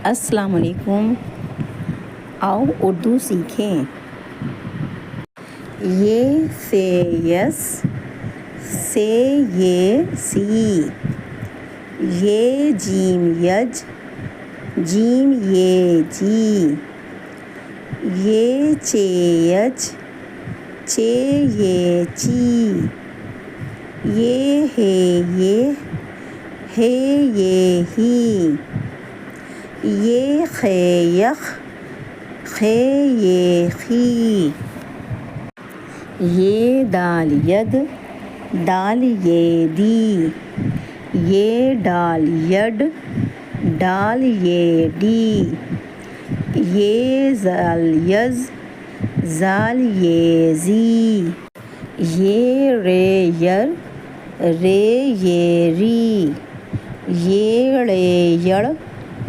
السلام علیکم، آؤ اردو سیکھیں۔ یہ سے یس، سے یہ سی، یہ جیم یج، جیم یہ جی، یہ چے یچ، چے یہ چی، یہ ہے یہ، ہے یہ ہی، یہ خے یخ، خے یہ خی، یہ دال ید، دال یہ دی، یہ ڈال یڈ، ڈال یہ ڈی، یہ زال یز، زال یہ زی، یہ رے یر، رے یہ ری، یہ ڑے یڑ،